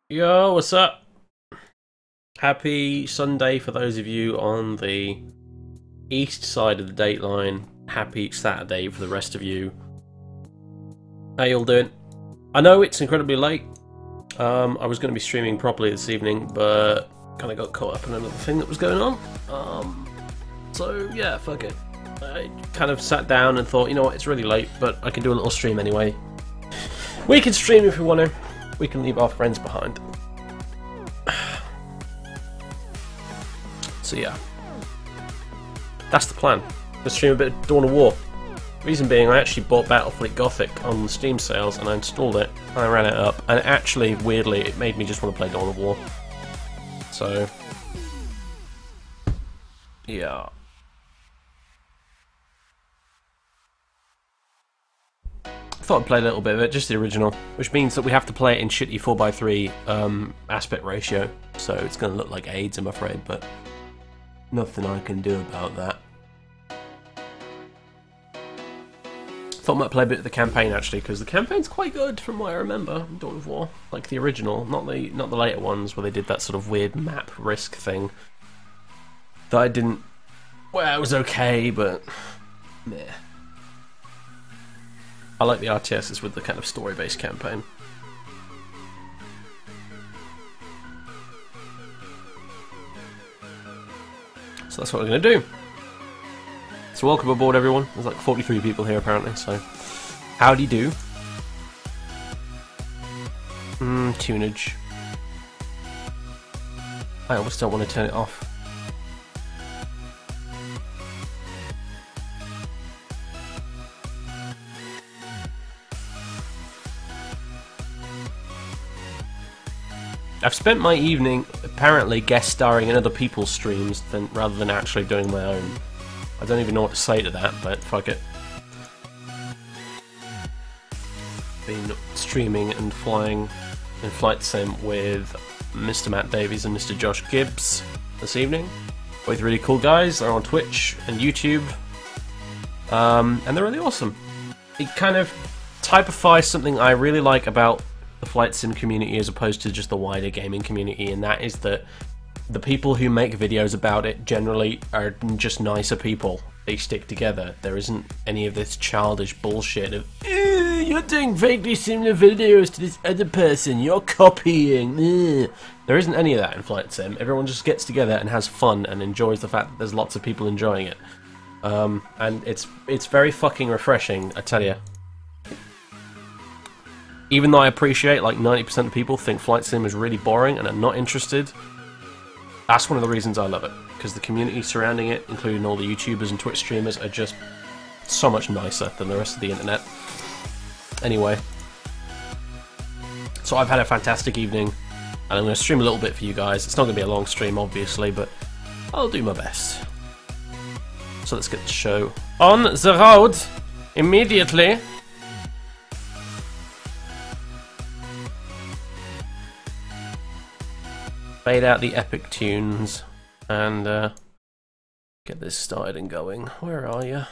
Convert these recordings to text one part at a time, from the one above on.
Yo, what's up? Happy Sunday for those of you on the east side of the date line. Happy Saturday for the rest of you. How you all doing? I know it's incredibly late. I was going to be streaming properly this evening, but kind of got caught up in another thing that was going on. So yeah, fuck it. I kind of sat down and thought, you know what, it's really late, but I can do a little stream anyway. We can stream if we want to. We can leave our friends behind. So yeah, that's the plan. Let's stream a bit of Dawn of War. Reason being, I actually bought Battlefleet Gothic on the Steam sales, and I installed it, and I ran it up, and actually, weirdly, it made me just want to play Dawn of War. So, yeah. Thought I'd play a little bit of it, just the original, which means that we have to play it in shitty 4:3 aspect ratio, so it's going to look like AIDS, I'm afraid, but nothing I can do about that. Thought I might play a bit of the campaign actually, because the campaign's quite good from what I remember. Dawn of War, like the original, not the later ones where they did that sort of weird map risk thing. That I didn't. Well, it was okay, but meh. I like the RTSs with the kind of story-based campaign. So that's what we're going to do. So welcome aboard everyone. There's like 43 people here apparently, so howdy do. Tunage. I almost don't want to turn it off. I've spent my evening apparently guest starring in other people's streams rather than actually doing my own. I don't even know what to say to that, but fuck it. Been streaming and flying in flight sim with Mr. Matt Davies and Mr. Josh Gibbs this evening. Both really cool guys. They're on Twitch and YouTube, and they're really awesome. It kind of typifies something I really like about the flight sim community as opposed to just the wider gaming community, and that is that the people who make videos about it generally are just nicer people. They stick together. There isn't any of this childish bullshit of you're doing vaguely similar videos to this other person, you're copying. There isn't any of that in flight sim. Everyone just gets together and has fun and enjoys the fact that there's lots of people enjoying it, and it's very fucking refreshing, I tell you. Even though I appreciate like 90% of people think flight sim is really boring and are not interested, that's one of the reasons I love it, because the community surrounding it, including all the YouTubers and Twitch streamers, are just so much nicer than the rest of the internet. Anyway, so I've had a fantastic evening, and I'm going to stream a little bit for you guys. It's not going to be a long stream, obviously, but I'll do my best. So let's get the show on the road immediately. Fade out the epic tunes and get this started and going. Where are you?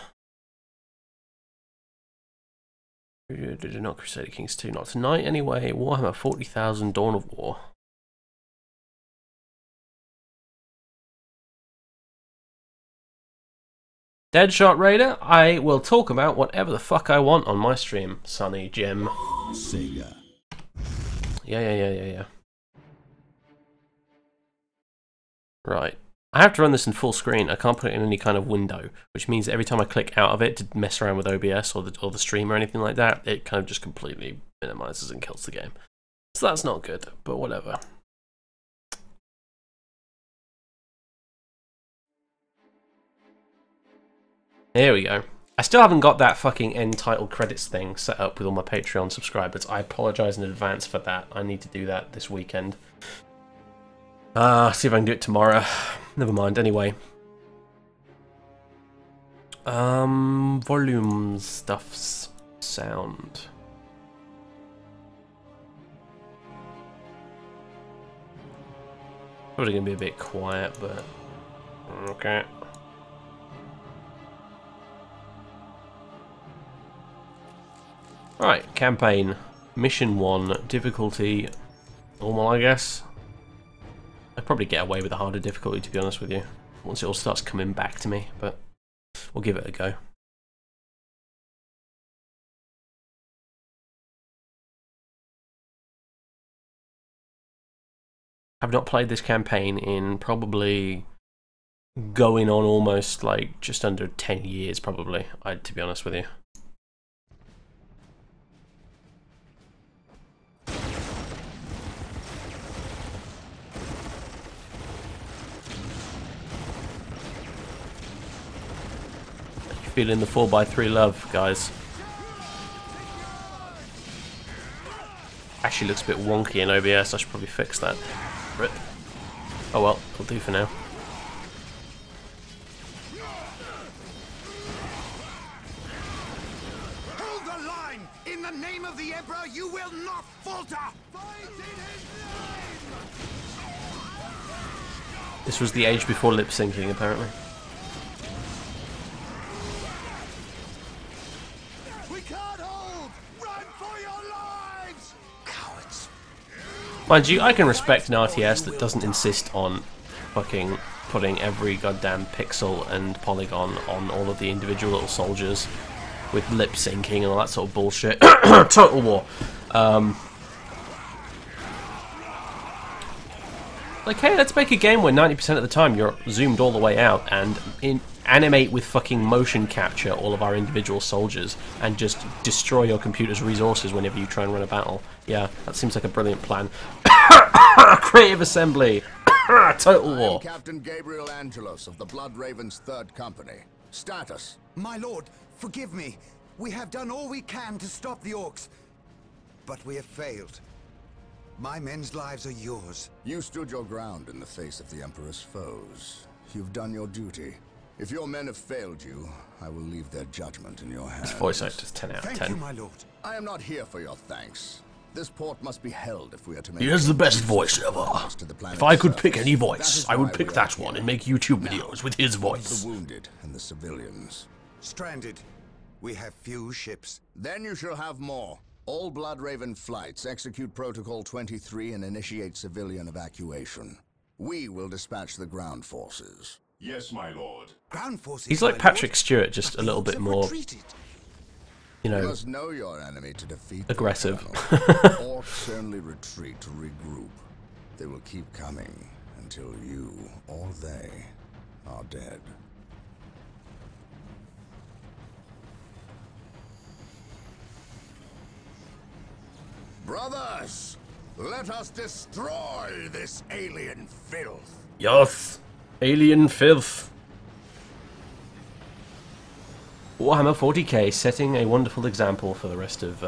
Not Crusader Kings 2, not tonight anyway. Warhammer 40,000 Dawn of War. Deadshot Raider, I will talk about whatever the fuck I want on my stream, Sonny Jim. Sega. Yeah. Right. I have to run this in full screen. I can't put it in any kind of window, which means that every time I click out of it to mess around with OBS or the stream or anything like that, it kind of just completely minimizes and kills the game. So that's not good, but whatever. There we go. I still haven't got that fucking end title credits thing set up with all my Patreon subscribers. I apologize in advance for that. I need to do that this weekend. See if I can do it tomorrow. Never mind, anyway. Volume stuffs. Sound. Probably gonna be a bit quiet, but okay. Alright, campaign. Mission 1, difficulty normal, I guess. I'd probably get away with a harder difficulty, to be honest with you, once it all starts coming back to me, but we'll give it a go. I've not played this campaign in probably going on almost like just under 10 years, probably, to be honest with you. Feeling the 4x3 love, guys. Actually looks a bit wonky in OBS, I should probably fix that. Rip. Oh well, it'll do for now. Hold the line! In the name of the Emperor, you will not falter! Fight in his name! This was the age before lip syncing, apparently. Mind you, I can respect an RTS that doesn't insist on fucking putting every goddamn pixel and polygon on all of the individual little soldiers with lip syncing and all that sort of bullshit. Total War. Like, hey, let's make a game where 90% of the time you're zoomed all the way out and animate with fucking motion capture all of our individual soldiers and just destroy your computer's resources whenever you try and run a battle. Yeah, that seems like a brilliant plan. Creative Assembly. Total War. I'm Captain Gabriel Angelos of the Blood Ravens 3rd Company. Status. My lord, forgive me. We have done all we can to stop the orcs, but we have failed. My men's lives are yours. You stood your ground in the face of the Emperor's foes. You've done your duty. If your men have failed you, I will leave their judgment in your hands. This voice actor's 10 out of 10. Thank you, my lord. I am not here for your thanks. This port must be held if we are to make... He has the best voice ever. If I could pick any voice, I would pick that one and make YouTube videos with his voice. The wounded and the civilians. Stranded. We have few ships. Then you shall have more. All Blood Raven flights execute Protocol 23 and initiate civilian evacuation. We will dispatch the ground forces. Yes, my lord. Ground forces. He's like Patrick Stewart, just a little bit more, you know, You must know your enemy to defeat aggressive. Orcs only retreat to regroup. They will keep coming until you or they are dead. Brothers, let us destroy this alien filth. Yes, alien filth. Warhammer 40k setting a wonderful example for the rest of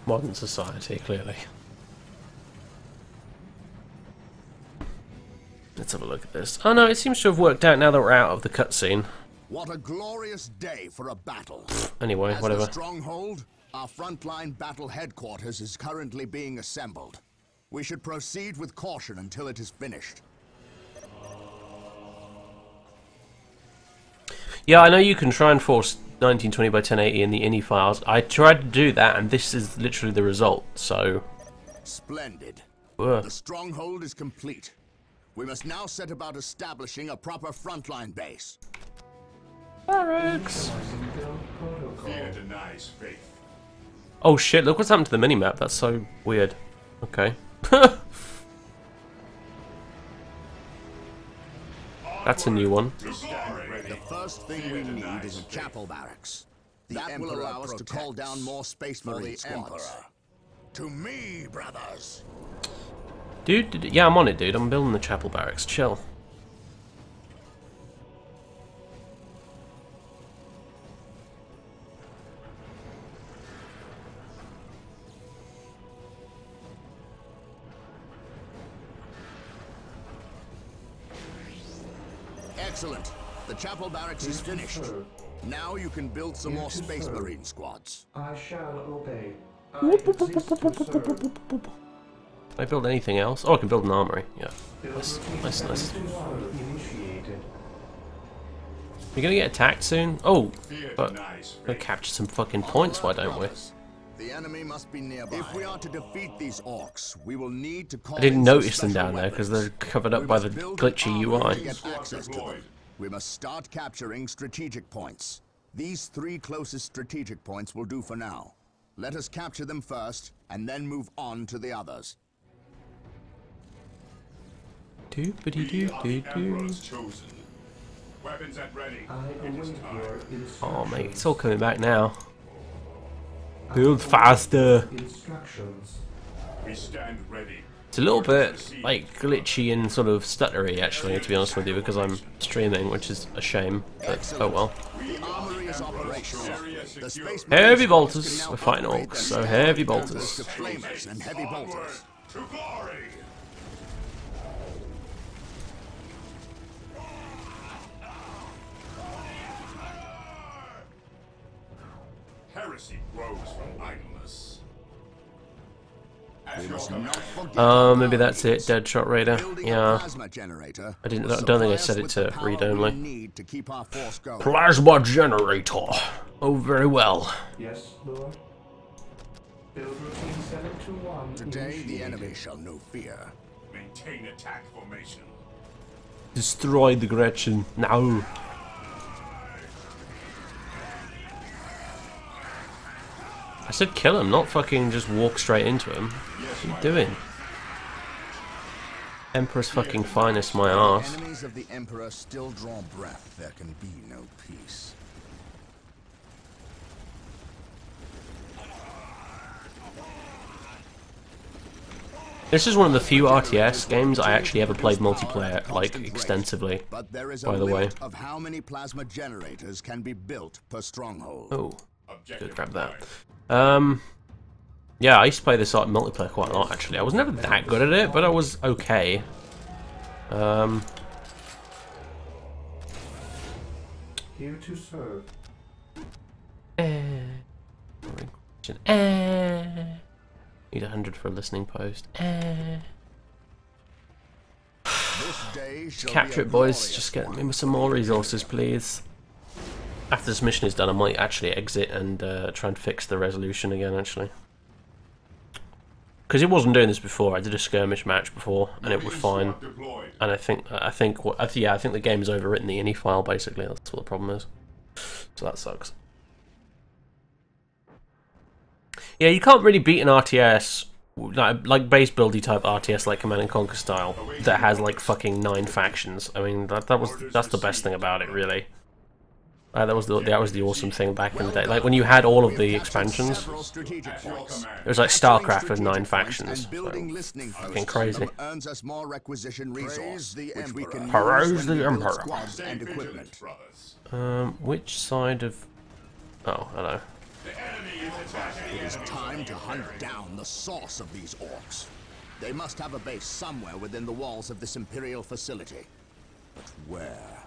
modern society, clearly. Let's have a look at this. Oh no, it seems to have worked out now that we're out of the cutscene. What a glorious day for a battle. Anyway, As whatever. the stronghold, our frontline battle headquarters is currently being assembled. We should proceed with caution until it is finished. Yeah, I know you can try and force 1920 by 1080 in the INI files. I tried to do that, and this is literally the result, so... Splendid. Ugh. The stronghold is complete. We must now set about establishing a proper frontline base. Barracks! Fear denies faith. Oh shit, look what's happened to the minimap. That's so weird. Okay. That's a new one. The first thing we need is a chapel barracks. That will allow us to call down more space marine squads. To me, brothers. Dude, yeah, I'm on it, dude. I'm building the chapel barracks. Chill. Excellent. The chapel barracks is finished. Now you can build some more space marine squads. I shall obey. I exist to serve. Can I build anything else? Oh, I can build an armory. Yeah. Nice. We're gonna get attacked soon? Oh, but we'll capture some fucking points, why don't we? The enemy must be nearby. If we are to defeat these orcs, we will need to call I didn't in notice some them down special there because weapons. they're covered up We by must the build glitchy an army UI. to get access to them. We must start capturing strategic points. These 3 closest strategic points will do for now. Let us capture them first, and then move on to the others. Emperor's chosen. Weapons at ready. I await your instructions. Oh mate, it's all coming back now. Build faster. Instructions. We stand ready. It's a little bit like glitchy and sort of stuttery actually, to be honest with you, because I'm streaming, which is a shame. But oh well. The armory is operational. The space Heavy marines bolters. can now We're fighting upgrade orcs, so themselves heavy to bolters. flamers and heavy bolters. To glory. Heresy grows from idleness. At your command. Maybe that's it. Deadshot Raider. Building a Yeah. plasma generator I will don't think I supply said us it with to the power read we only. need to keep our force going. Plasma generator. Oh, very well. Yes, Lord. Build routine 721. Today, the initiated. enemy shall know fear. Maintain attack formation. Destroy the Gretchen now. I said kill him, not fucking just walk straight into him. What are you doing? Emperor's fucking finest, my arse. Enemies of the Emperor still draw breath. There can be no peace. This is one of the few RTS games I actually ever played multiplayer, like, extensively. But there is by a the way. limit of how many plasma generators can be built per stronghold. Oh, Objective good, grab that. right. Yeah, I used to play this multiplayer quite a lot, actually. I was never that good at it, but I was okay. Here to serve. Need 100 for a listening post. This day shall be Capture a it, boys. glorious Just get one. me some more resources, please. After this mission is done, I might actually exit and try and fix the resolution again, actually. Because it wasn't doing this before. I did a skirmish match before, and it was fine. Deployed. And I think the game has overwritten the ini file. Basically, that's what the problem is. So that sucks. Yeah, you can't really beat an RTS like base buildy type RTS like Command and Conquer style that has like fucking 9 factions. I mean that's the best thing about it, really. That was the awesome thing back in the day. Like when you had all of the expansions, Several strategic points. it was like StarCraft with 9 factions. And building So, listening fucking posts crazy. earns us more requisition resource, which we can Praise use the when we build Emperor. squads Stay and vigilant, equipment. brothers. Which side of? Oh, hello. The enemy is attacking. It is time to hunt down the source of these orcs. They must have a base somewhere within the walls of this Imperial facility. But where?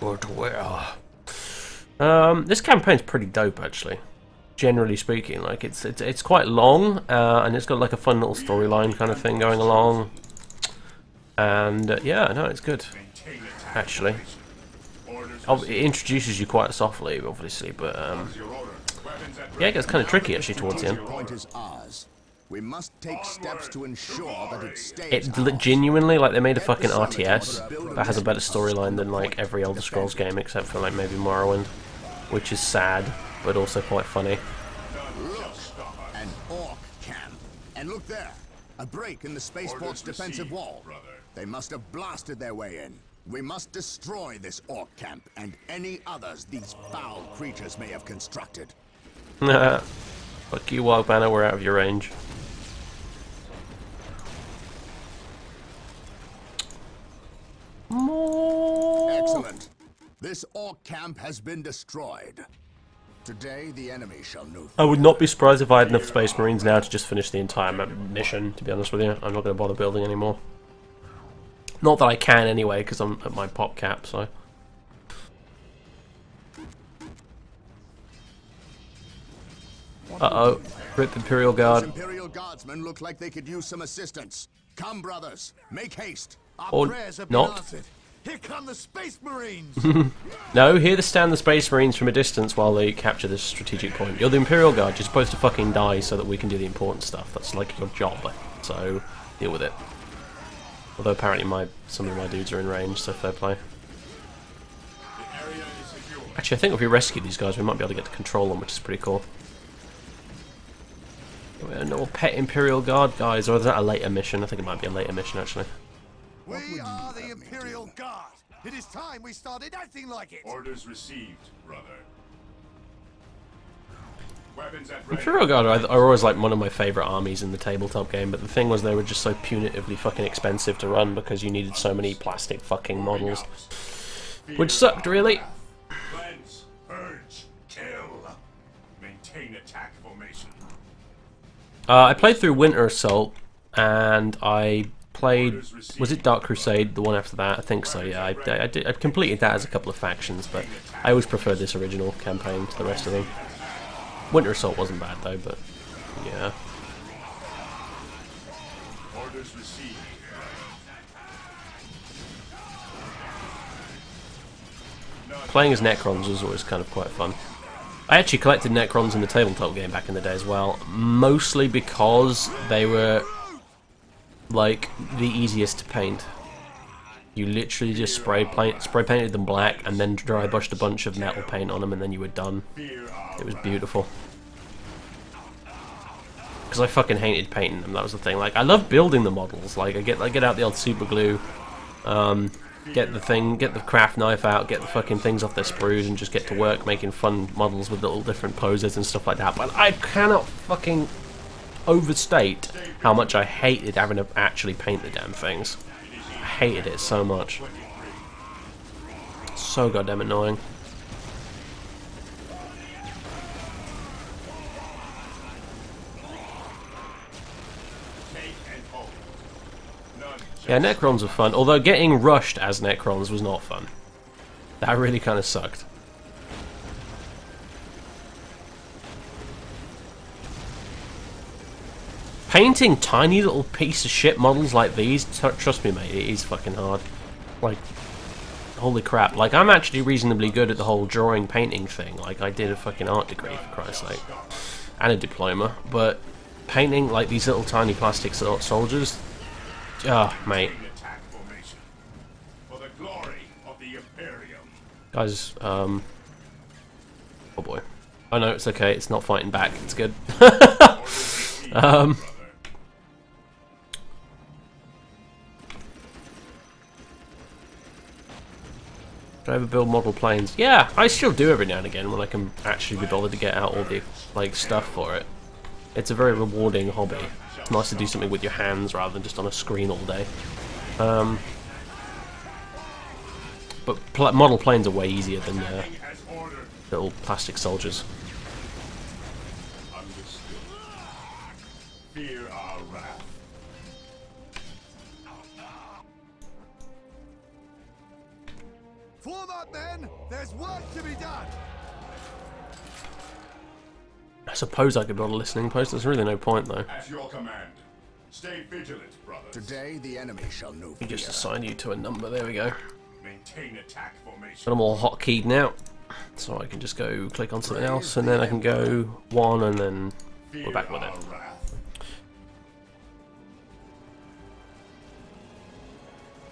But where? This campaign's pretty dope, actually. Generally speaking, like it's quite long, and it's got like a fun little storyline kind of thing going along. And yeah, no, it's good. Maintain attack Actually, Orders it introduces you quite softly, obviously, but your order. Weapons at yeah, it gets kind of tricky actually towards the end. The point is ours. We must take steps to ensure that it stays It ours. genuinely, like, they made a fucking RTS that has a better storyline than like every Elder Scrolls game except for like maybe Morrowind, which is sad but also quite funny. Look, an orc camp. And look there, a break in the spaceport's defensive wall. brother. They must have blasted their way in. We must destroy this orc camp and any others these foul creatures may have constructed. Fuck you, Wild Banner, we're out of your range. More. Excellent. This orc camp has been destroyed. Today, the enemy shall know. I would not be surprised if I had enough Space Marines now to just finish the entire mission, to be honest with you. I'm not going to bother building anymore. Not that I can anyway, because I'm at my pop cap, so... Uh-oh. Rip Imperial Those Guard. Imperial Guardsmen look like they could use some assistance. Come, brothers, make haste. Our Or prayers have not. been answered. Here come the Space Marines! No, here to stand the Space Marines from a distance while they capture this strategic point. You're the Imperial Guard, you're supposed to fucking die so that we can do the important stuff. That's like your job, so deal with it. Although apparently some of my dudes are in range, so fair play. Actually, I think if we rescue these guys, we might be able to get to control them, which is pretty cool. No pet Imperial Guard guys, or is that a later mission? I think it might be a later mission, actually. We are the Imperial Guard. It is time we started acting like it. Orders received, brother. Weapons at ready. Imperial Guard are always like one of my favourite armies in the tabletop game, but the thing was they were just so punitively fucking expensive to run because you needed so many plastic fucking models. Which sucked, really. Cleanse, purge, kill. Maintain attack formation. I played through Winter Assault, and I played... Was it Dark Crusade, the one after that? I think so, yeah. I completed that as a couple of factions, but I always preferred this original campaign to the rest of them. Winter Assault wasn't bad, though, but... yeah. Orders received. Playing as Necrons was always kind of quite fun. I actually collected Necrons in the tabletop game back in the day as well, mostly because they were like the easiest to paint. You literally just spray painted them black and then dry brushed a bunch of metal paint on them and then you were done. It was beautiful. Because I fucking hated painting them, that was the thing. Like, I love building the models. Like, I get out the old super glue, get the craft knife out, get the fucking things off their sprues and just get to work making fun models with little different poses and stuff like that. But I cannot fucking overstate how much I hated having to actually paint the damn things. I hated it so much. So goddamn annoying. Yeah, Necrons are fun, although getting rushed as Necrons was not fun. That really kind of sucked. Painting tiny little piece of shit models like these, trust me mate, it is fucking hard. Like, holy crap. Like, I'm actually reasonably good at the whole drawing painting thing. Like, I did a fucking art degree, for Christ's sake. And a diploma. But painting, like, these little tiny plastic soldiers... oh, mate. Guys, oh boy. Oh no, it's okay, it's not fighting back, it's good. Do I ever build model planes? Yeah, I still do every now and again when I can actually be bothered to get out all the, like, stuff for it. It's a very rewarding hobby. It's nice to do something with your hands rather than just on a screen all day. But model planes are way easier than little plastic soldiers. Form up, men! There's work to be done! I suppose I could build a listening post, there's really no point though. At your command. Stay vigilant, brothers. Today the enemy shall know We just fear. assign you to a number, there we go. Maintain attack formation. But I'm all hotkeyed now, so I can just go click on something else and then I can go one and then we're back with it.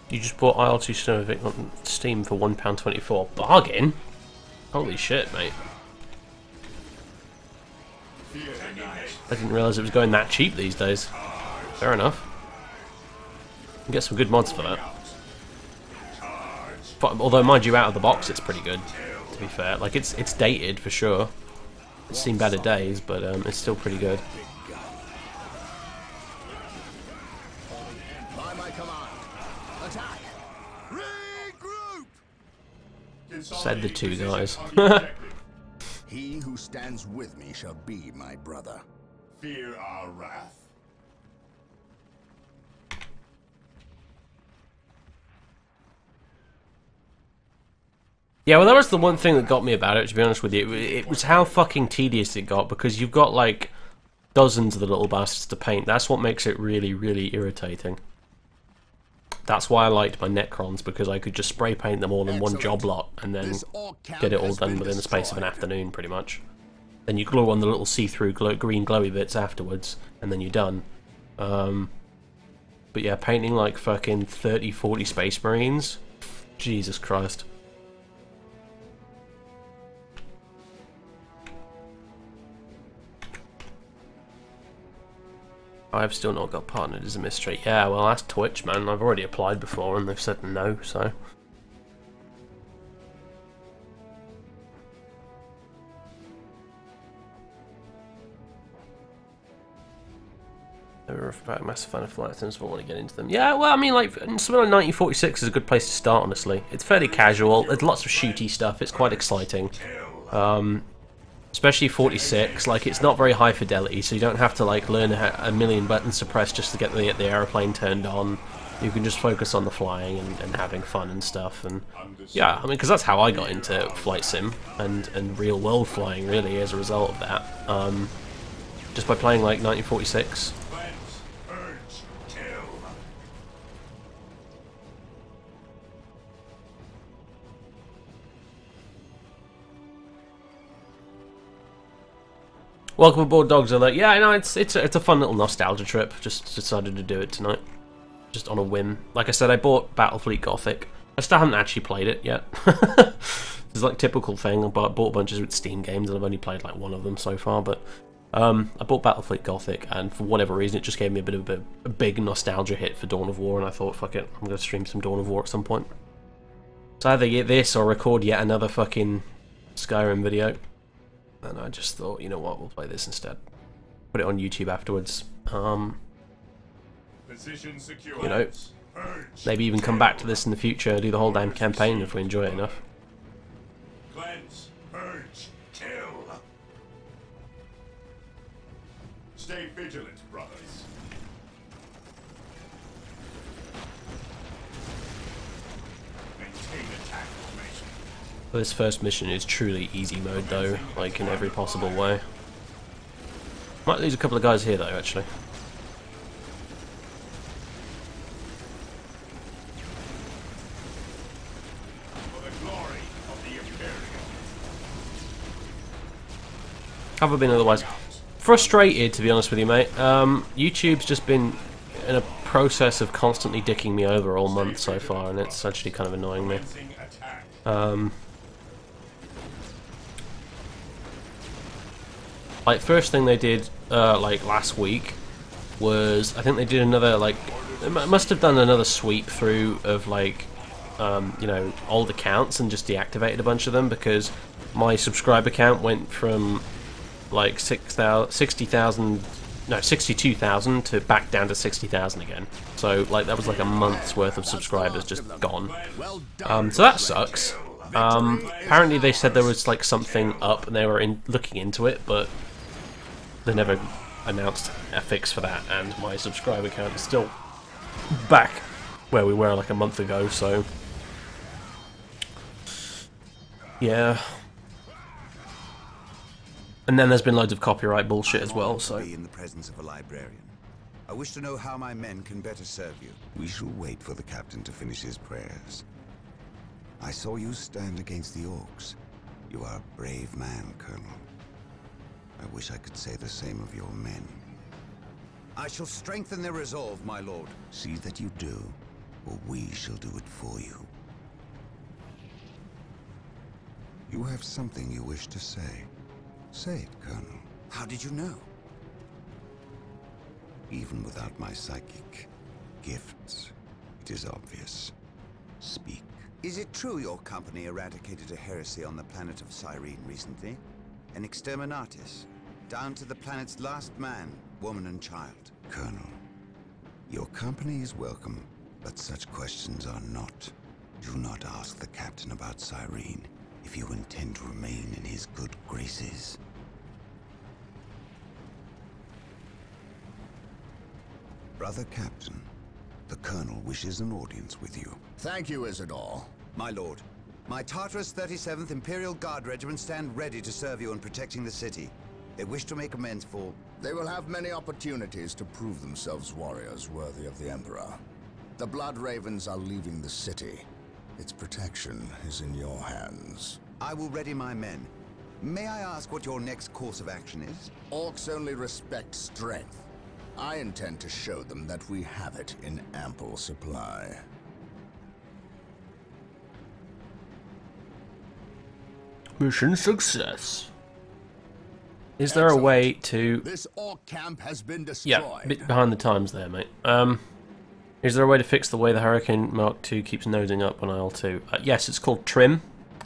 You just bought IL2 Snovic on Steam for £1.24. Bargain? Holy shit, mate. I didn't realise it was going that cheap these days. Fair enough. You can get some good mods for that. But, although, mind you, out of the box it's pretty good, to be fair. Like, it's dated, for sure. It's seen better days, but it's still pretty good. By my command. Attack! Regroup! Said the two guys. He who stands with me shall be my brother. Fear our wrath. Yeah, well, that was the one thing that got me about it, to be honest with you. It was how fucking tedious it got, because you've got, like, dozens of the little bastards to paint. That's what makes it really, really irritating. That's why I liked my Necrons, because I could just spray paint them all in one job lot and then get it all done within the space of an afternoon, pretty much. Then you glue on the little see-through green glowy bits afterwards, and then you're done. But yeah, painting like fucking 30, 40 Space Marines, Jesus Christ. I've still not got partnered as a mystery. Yeah, well, that's Twitch, man. I've already applied before and they've said no, so. They were a massive fan of flight sims, but I want to get into them. Yeah, well, I mean, like, something like 1946 is a good place to start, honestly. It's fairly casual. There's lots of shooty stuff. It's quite exciting. Especially 46, like, it's not very high fidelity, so you don't have to, like, learn a million buttons to press just to get the aeroplane turned on. You can just focus on the flying and having fun and stuff. And yeah, I mean, because that's how I got into flight sim and real world flying, really, as a result of that. Just by playing, like, 1946. Welcome aboard, Dogs Alert. Yeah, I know, it's a fun little nostalgia trip. Just decided to do it tonight, just on a whim. Like I said, I bought Battlefleet Gothic. I still haven't actually played it yet. It's like typical thing. I bought a bunch of Steam games and I've only played like one of them so far. But I bought Battlefleet Gothic, and for whatever reason, it just gave me a bit of a big nostalgia hit for Dawn of War, and I thought, fuck it, I'm gonna stream some Dawn of War at some point. So either get this or record yet another fucking Skyrim video. And I just thought, you know what, we'll play this instead. Put it on YouTube afterwards. You know, maybe even come back to this in the future, do the whole damn campaign if we enjoy it enough. Cleanse, purge, kill. Stay vigilant, brothers. Maintain attack formation. This first mission is truly easy mode though, like in every possible way. Might lose a couple of guys here though, actually. For the glory of the Imperium. Have I been otherwise? Frustrated, to be honest with you, mate. YouTube's just been in a process of constantly dicking me over all month so far, and it's actually kind of annoying me. Like, first thing they did, like, last week was, I think they did another, like, they must have done another sweep through of, like, you know, old accounts and just deactivated a bunch of them, because my subscriber count went from, like, 62,000 to back down to 60,000 again. So, like, that was like a month's worth of subscribers just gone. So that sucks. Apparently they said there was, like, something up and they were looking into it, but they never announced a fix for that, and my subscriber count is still back where we were like a month ago, so yeah. And then there's been loads of copyright bullshit as well, so. In the presence of a librarian. I wish to know how my men can better serve you. We shall wait for the captain to finish his prayers. I saw you stand against the orcs. You are a brave man, Colonel. I wish I could say the same of your men. I shall strengthen their resolve, my lord. See that you do, or we shall do it for you. You have something you wish to say. Say it, Colonel. How did you know? Even without my psychic gifts, it is obvious. Speak. Is it true your company eradicated a heresy on the planet of Cyrene recently? An exterminatus, down to the planet's last man, woman and child. Colonel, your company is welcome, but such questions are not. Do not ask the captain about Cyrene if you intend to remain in his good graces. Brother Captain, the Colonel wishes an audience with you. Thank you, Isidore. My lord, my Tartarus 37th Imperial Guard Regiment stand ready to serve you in protecting the city. They wish to make amends for... They will have many opportunities to prove themselves warriors worthy of the Emperor. The Blood Ravens are leaving the city. Its protection is in your hands. I will ready my men. May I ask what your next course of action is? Orcs only respect strength. I intend to show them that we have it in ample supply. Mission success. Is there a way to... This orc camp has been destroyed. Yeah, a bit behind the times there, mate. Is there a way to fix the way the Hurricane Mark II keeps nosing up on IL-2? Yes, it's called trim.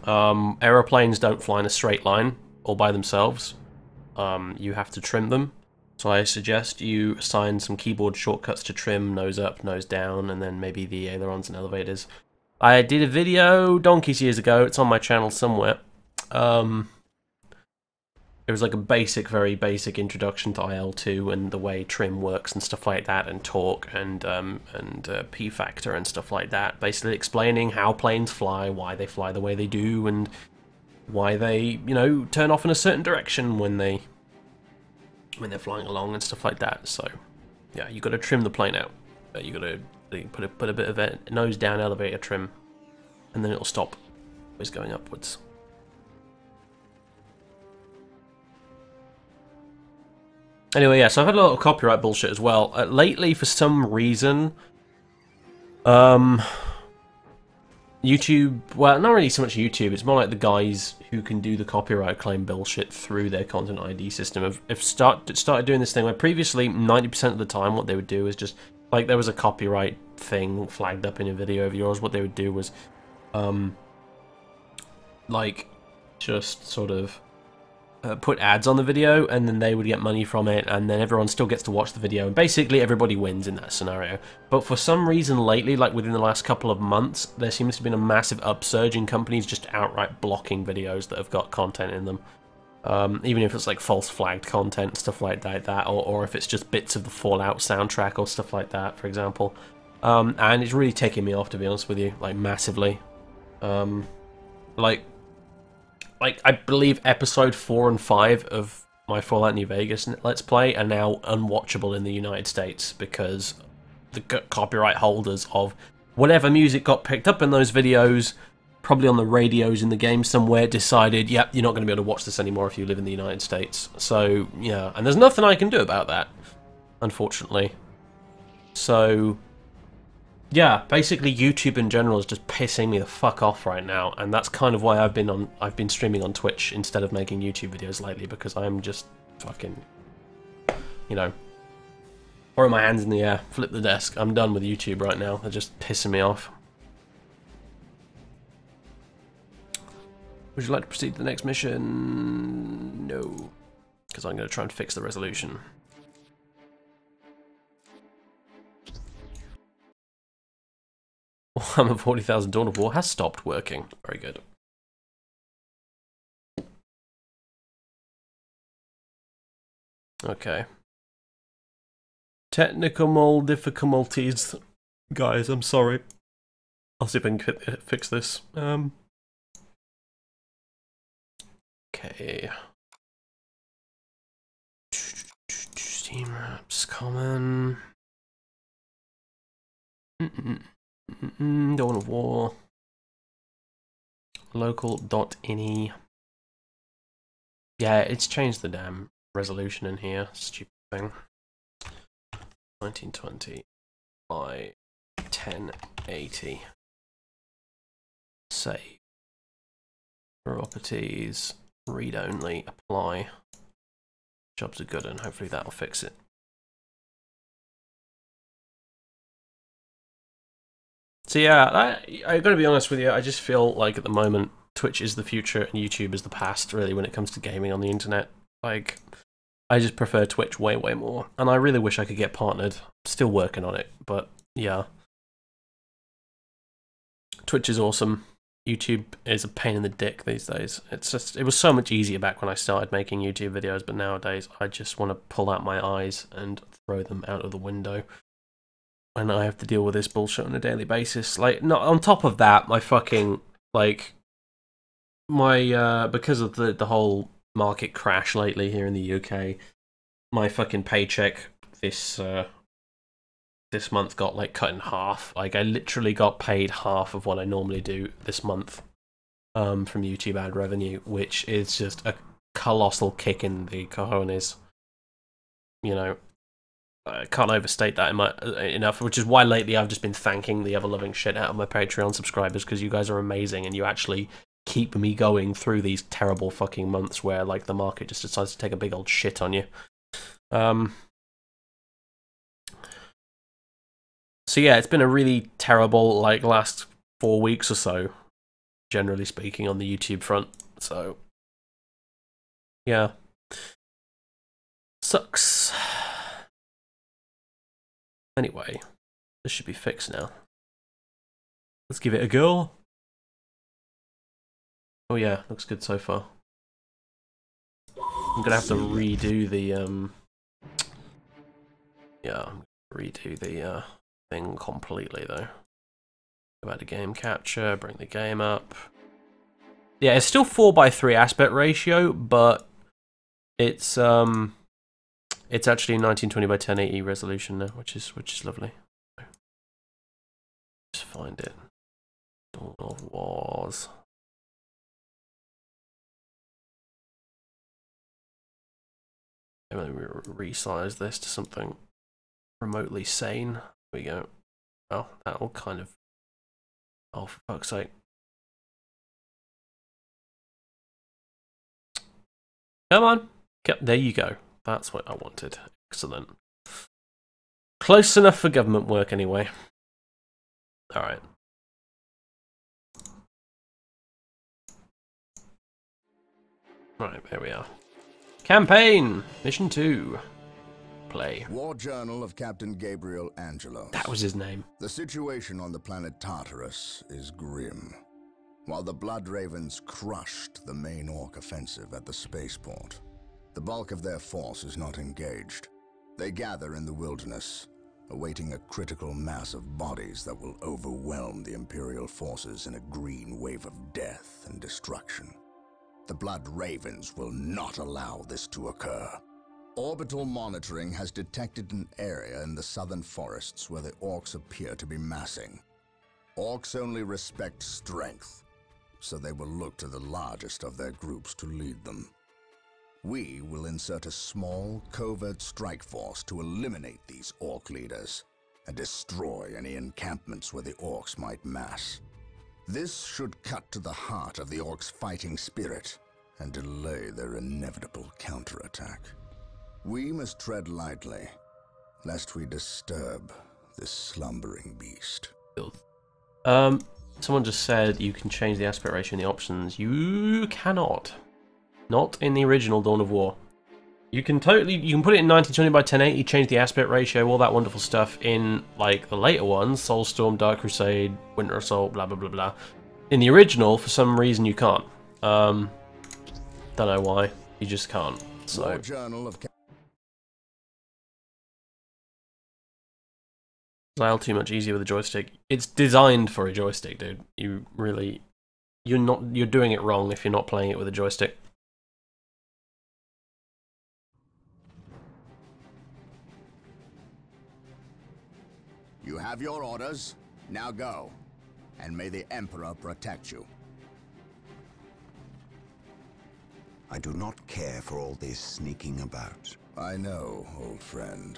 Aeroplanes don't fly in a straight line all by themselves. You have to trim them. So I suggest you assign some keyboard shortcuts to trim, nose up, nose down, and then maybe the ailerons and elevators. I did a video donkeys years ago. It's on my channel somewhere. It was like a very basic introduction to IL-2 and the way trim works and stuff like that, and torque and P-factor and stuff like that. Basically explaining how planes fly, why they fly the way they do, and why they, you know, turn off in a certain direction when they're flying along and stuff like that. So, yeah, you got to trim the plane out. You got to put a bit of a nose down elevator trim, and then it'll stop always going upwards. Anyway, yeah, so I've had a lot of copyright bullshit as well. Lately, for some reason, YouTube, well, not really so much YouTube, it's more like the guys who can do the copyright claim bullshit through their content ID system have started doing this thing where previously 90% of the time what they would do is just, like, there was a copyright thing flagged up in a video of yours, what they would do was, like, just sort of put ads on the video, and then they would get money from it, and then everyone still gets to watch the video, and basically everybody wins in that scenario. But for some reason lately, like within the last couple of months, there seems to have been a massive upsurge in companies just outright blocking videos that have got content in them. Even if it's like false flagged content, stuff like that, or if it's just bits of the Fallout soundtrack or stuff like that, for example. And it's really taking me off, to be honest with you, like massively. Like, I believe episode 4 and 5 of my Fallout New Vegas Let's Play are now unwatchable in the United States because the copyright holders of whatever music got picked up in those videos, probably on the radios in the game somewhere, decided, yep, you're not going to be able to watch this anymore if you live in the United States. So, yeah, and there's nothing I can do about that, unfortunately. So, yeah, basically YouTube in general is just pissing me the fuck off right now, and that's kind of why I've been streaming on Twitch instead of making YouTube videos lately, because I'm just fucking, you know, throw my hands in the air, flip the desk. I'm done with YouTube right now. They're just pissing me off. Would you like to proceed to the next mission? No, because I'm going to try and fix the resolution. Warhammer 40,000 Dawn of War has stopped working. Very good. Okay. Technical difficulties. Guys, I'm sorry. I'll see if I can fix this. Okay. Steam apps, common. Dawn of War. Local.ini. Yeah, it's changed the damn resolution in here. Stupid thing. 1920 by 1080. Save. Properties. Read only. Apply. Jobs are good, and hopefully that'll fix it. So yeah, I gotta be honest with you, I just feel like at the moment Twitch is the future and YouTube is the past, really, when it comes to gaming on the internet. Like, I just prefer Twitch way more, and I really wish I could get partnered. Still working on it, but yeah. Twitch is awesome. YouTube is a pain in the dick these days. It's just, it was so much easier back when I started making YouTube videos, but nowadays I just want to pull out my eyes and throw them out of the window. And I have to deal with this bullshit on a daily basis. Like, not on top of that, my fucking, like, my, because of the whole market crash lately here in the UK, my fucking paycheck this this month got like cut in half. Like I literally got paid half of what I normally do this month from YouTube ad revenue, which is just a colossal kick in the cojones. You know, I can't overstate that enough, which is why lately I've just been thanking the ever-loving shit out of my Patreon subscribers, because you guys are amazing and you actually keep me going through these terrible fucking months where like the market just decides to take a big old shit on you. So yeah, it's been a really terrible like last 4 weeks or so, generally speaking, on the YouTube front. So yeah, sucks. Anyway, this should be fixed now. Let's give it a go. Oh yeah, looks good so far. I'm gonna have to redo the thing completely though. Go back to game capture, bring the game up. Yeah, it's still 4:3 aspect ratio, but it's actually 1920 by 1080 resolution now, which is lovely. Just find it. Dawn of Wars. Let me resize this to something remotely sane. There we go. Oh, that'll kind of... Oh, for fuck's sake. Come on. There you go. That's what I wanted. Excellent. Close enough for government work anyway. Alright. Right, there we are. Campaign! Mission 2. Play. War Journal of Captain Gabriel Angelos. That was his name. The situation on the planet Tartarus is grim. While the Blood Ravens crushed the main Orc offensive at the spaceport, the bulk of their force is not engaged. They gather in the wilderness, awaiting a critical mass of bodies that will overwhelm the Imperial forces in a green wave of death and destruction. The Blood Ravens will not allow this to occur. Orbital monitoring has detected an area in the southern forests where the Orcs appear to be massing. Orcs only respect strength, so they will look to the largest of their groups to lead them. We will insert a small, covert strike force to eliminate these Orc leaders and destroy any encampments where the Orcs might mass. This should cut to the heart of the Orcs' fighting spirit and delay their inevitable counterattack. We must tread lightly, lest we disturb this slumbering beast. Someone just said you can change the aspect ratio in the options. You cannot. Not in the original Dawn of War. You can put it in 1920 by 1080, change the aspect ratio, all that wonderful stuff in like the later ones, Soulstorm, Dark Crusade, Winter Assault, blah blah blah blah. In the original, for some reason you can't. Don't know why. You just can't. So dial too much easier with a joystick. It's designed for a joystick, dude. You're doing it wrong if you're not playing it with a joystick. You have your orders. Now go. And may the Emperor protect you. I do not care for all this sneaking about. I know, old friend.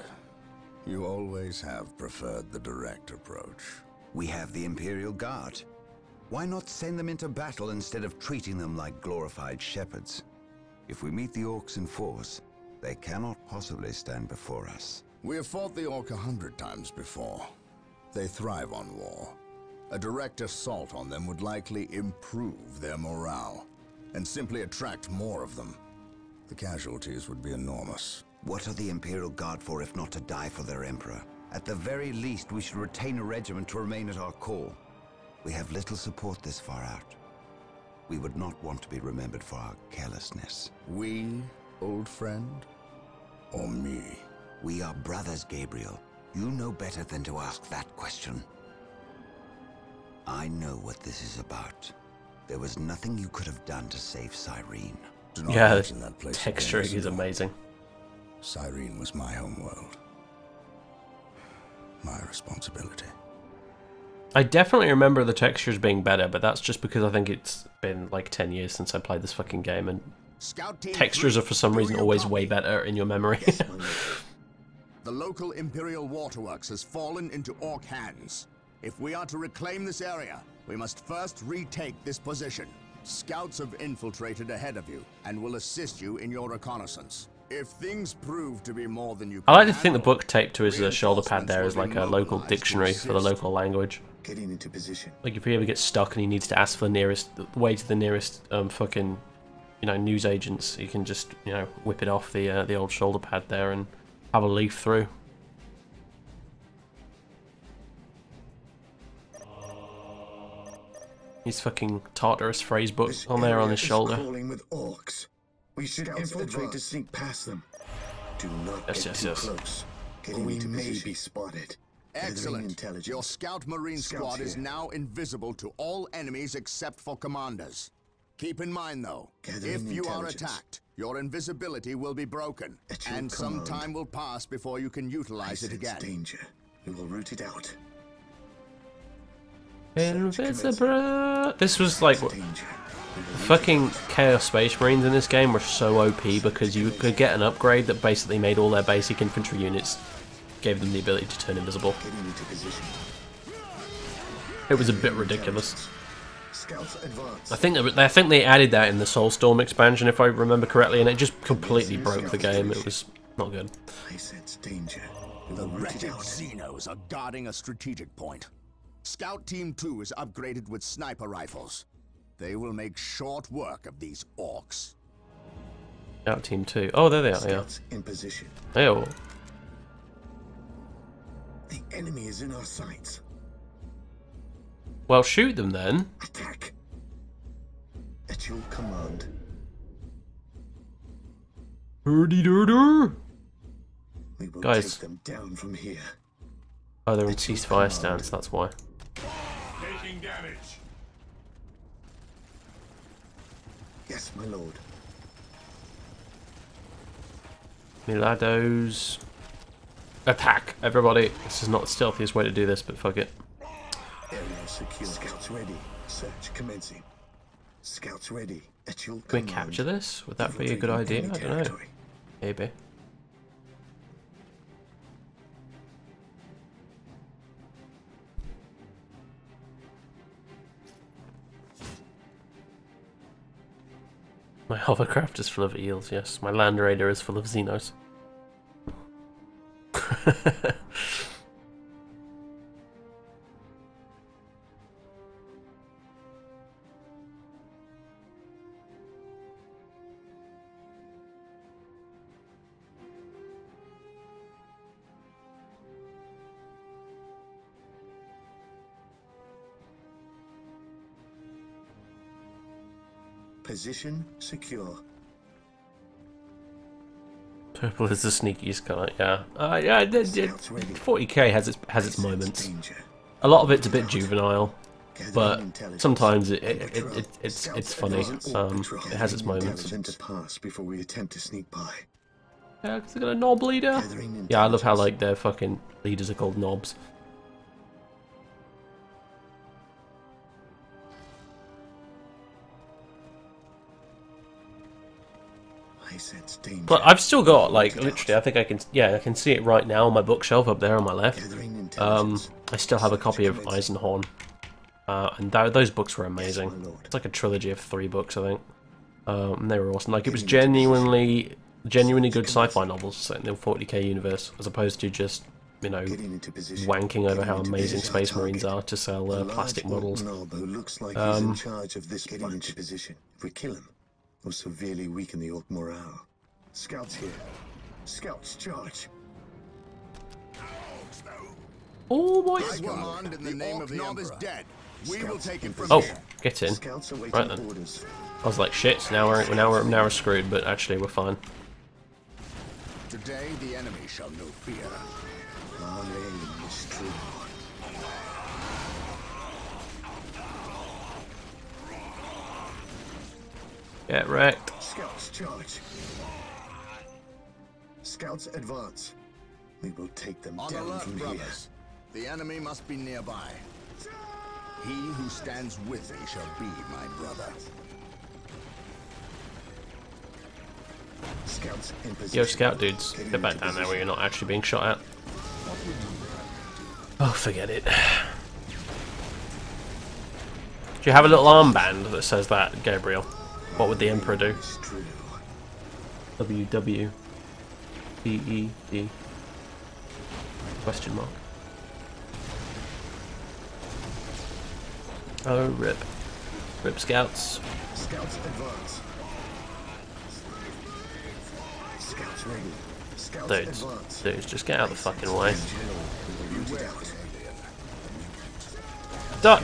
You always have preferred the direct approach. We have the Imperial Guard. Why not send them into battle instead of treating them like glorified shepherds? If we meet the Orcs in force, they cannot possibly stand before us. We have fought the Orc 100 times before. They thrive on war. A direct assault on them would likely improve their morale, and simply attract more of them. The casualties would be enormous. What are the Imperial Guard for if not to die for their Emperor? At the very least, we should retain a regiment to remain at our core. We have little support this far out. We would not want to be remembered for our carelessness. We, old friend? Or me? We are brothers, Gabriel. You know better than to ask that question. I know what this is about. There was nothing you could have done to save Cyrene. Yeah, the texturing is amazing. Cyrene was my homeworld. my responsibility. I definitely remember the textures being better, but that's just because I think it's been like 10 years since I played this fucking game, and textures are for some reason always way better in your memory. The local Imperial Waterworks has fallen into Orc hands. If we are to reclaim this area, we must first retake this position. Scouts have infiltrated ahead of you and will assist you in your reconnaissance. If things prove to be more than you I like can to think the handle, book taped to his shoulder pad there is like a local dictionary for the local language. Getting into position. Like if he ever gets stuck and he needs to ask for the way to the nearest fucking, you know, news agents, he can just, you know, whip it off the old shoulder pad there and have a leaf through. His fucking Tartarus phrase book on there on his shoulder. Crawling with orcs. We should infiltrate to sneak past them. Do not get too close. We may be spotted. Excellent. Your Scout Marine squad is now invisible to all enemies except for commanders. Keep in mind, though, if you are attacked, your invisibility will be broken, and some time will pass before you can utilize it again. Danger. We will root it out. Invisible. This was like fucking Chaos Space Marines in this game were so OP because you could get an upgrade that basically made all their basic infantry units, gave them the ability to turn invisible. It was a bit ridiculous. I think they added that in the Soulstorm expansion, if I remember correctly, and it just completely broke the game. It was not good. I sense danger. The wretched Xenos are guarding a strategic point. Scout Team 2 is upgraded with sniper rifles. They will make short work of these orcs. Scout Team 2. Oh, there they are, yeah. In position. Oh. The enemy is in our sights. Well, shoot them then. Attack. At your command. Hurdy-durder. We will Guys. take them down from here. Oh, they're in ceasefire stance, that's why. Taking damage. Yes, my lord. Milados. Attack, everybody. This is not the stealthiest way to do this, but fuck it. Area secure. Scouts ready. Search commencing. Scouts ready. At your Can we command. capture this? Would that be a good idea? I don't know. Maybe. My hovercraft is full of eels, yes. My Land Raider is full of Xenos. Position secure. Purple is the sneakiest colour, yeah. Yeah, 40k has its moments. A lot of it's a bit juvenile, but sometimes it's funny. It has its moments. Before we attempt to sneak by. Yeah, because they got a knob leader. Yeah, I love how like their fucking leaders are called knobs. But I've still got like literally, I think I can see it right now on my bookshelf up there on my left. I still have a copy of Eisenhorn, and those books were amazing. It's like a trilogy of 3 books, I think. And they were awesome. Like it was genuinely good sci-fi novels set in the 40k universe, as opposed to just, you know, wanking over how amazing Space Marines are to sell plastic models. Looks like he's in charge of this bunch. Position. If we kill him, we'll severely weaken the orc morale. Scouts here. Scouts charge. Oh boy! In the name of the Emperor is dead. We will take him from Oh, here. get in. Right then. I was like, shit. Now we're screwed, but actually we're fine. Today the enemy shall know fear. Our aim is true. Get wrecked. Scouts charge. Scouts advance. We will take them On down alert, from brothers. The enemy must be nearby. He who stands with me shall be my brother. Scouts in position. Yo, scout dudes, get back down there where you're not actually being shot at. Oh, forget it. Do you have a little armband that says that, Gabriel? What would the Emperor do? WWBED? Question mark. Oh, rip. Rip scouts. Scouts advance. Scouts ready. Scouts advance. Dudes, just get out of the fucking way.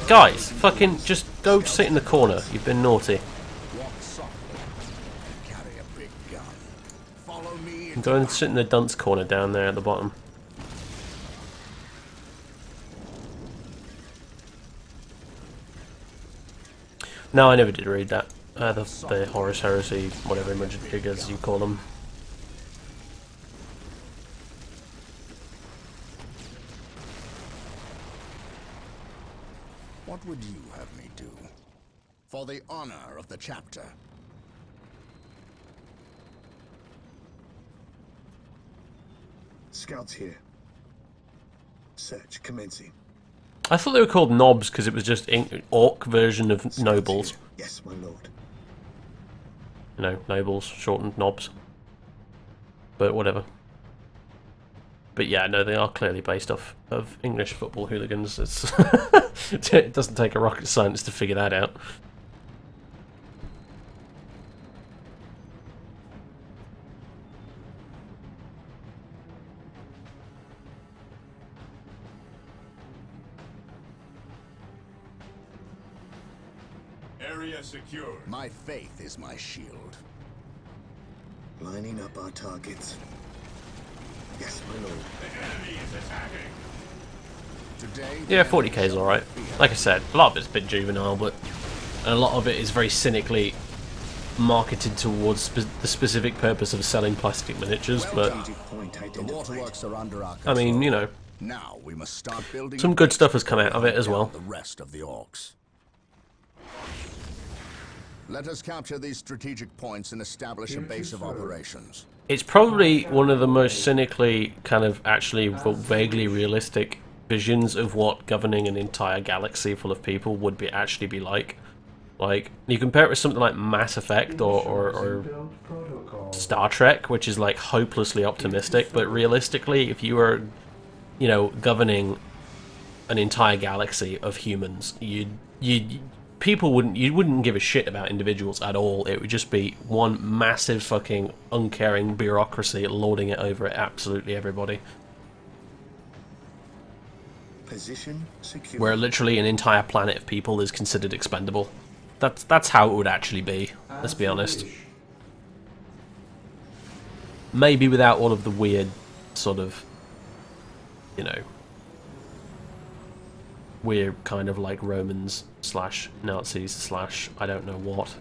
Guys, fucking just go sit in the corner. You've been naughty. Go and sit in the dunce corner down there at the bottom. No, I never did read that. The Horus Heresy, whatever images you call them. What would you have me do? For the honor of the chapter. Scouts here. Search commencing. I thought they were called knobs because it was just orc version of nobles. Yes, my lord. You know, nobles, shortened knobs. But whatever. But yeah, no, they are clearly based off of English football hooligans. It's it doesn't take a rocket science to figure that out. Area secure. My faith is my shield. Lining up our targets. Yes, my lord. The enemy is attacking. Today, Yeah, 40k is alright. Like I said, a lot of it's a bit juvenile, but a lot of it is very cynically marketed towards the specific purpose of selling plastic miniatures, but the waterworks are under our I mean, you know, now we must start building. some good stuff has come out of it as well. The rest of the orcs. Let us capture these strategic points and establish a base of operations. It's probably one of the most cynically, kind of actually vaguely realistic visions of what governing an entire galaxy full of people would actually be like. Like, you compare it with something like Mass Effect or Star Trek, which is like hopelessly optimistic, but realistically, if you were, you know, governing an entire galaxy of humans, you wouldn't give a shit about individuals at all. It would just be one massive fucking uncaring bureaucracy lording it over absolutely everybody. Position secure. Where literally an entire planet of people is considered expendable. That's how it would actually be, let's be honest. Maybe without all of the weird sort of, you know, we're kind of like Romans slash Nazis slash I don't know what,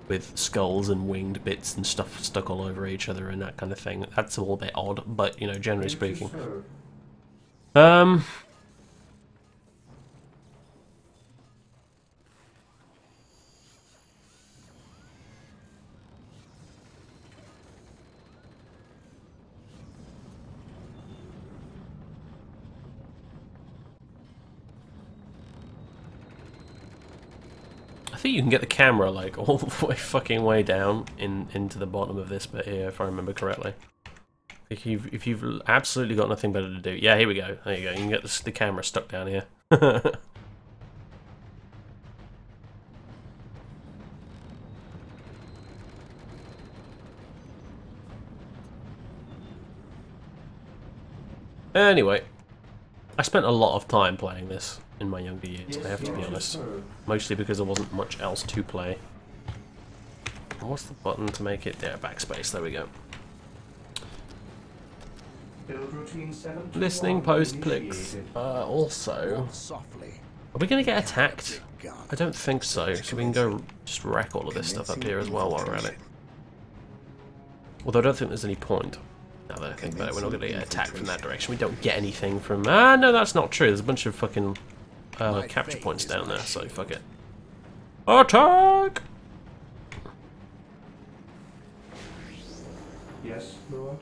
with skulls and winged bits and stuff stuck all over each other and that kind of thing. That's a little bit odd, but you know, generally speaking. I think you can get the camera like all the way fucking way down into the bottom of this bit here, if I remember correctly. If you've absolutely got nothing better to do, yeah, here we go. There you go. You can get the camera stuck down here. Anyway, I spent a lot of time playing this in my younger years, I have to be honest. Mostly because there wasn't much else to play. And what's the button to make it there? Backspace, there we go. Listening post clicks. Also, are we going to get attacked? I don't think so, so we can go just wreck all of this stuff up here as well while we're at it. Although I don't think there's any point. Now that I think about it, we're not going to get attacked from that direction. We don't get anything from... Ah, no, that's not true. There's a bunch of fucking capture points down there, so fuck it. Attack! Yes, Lord.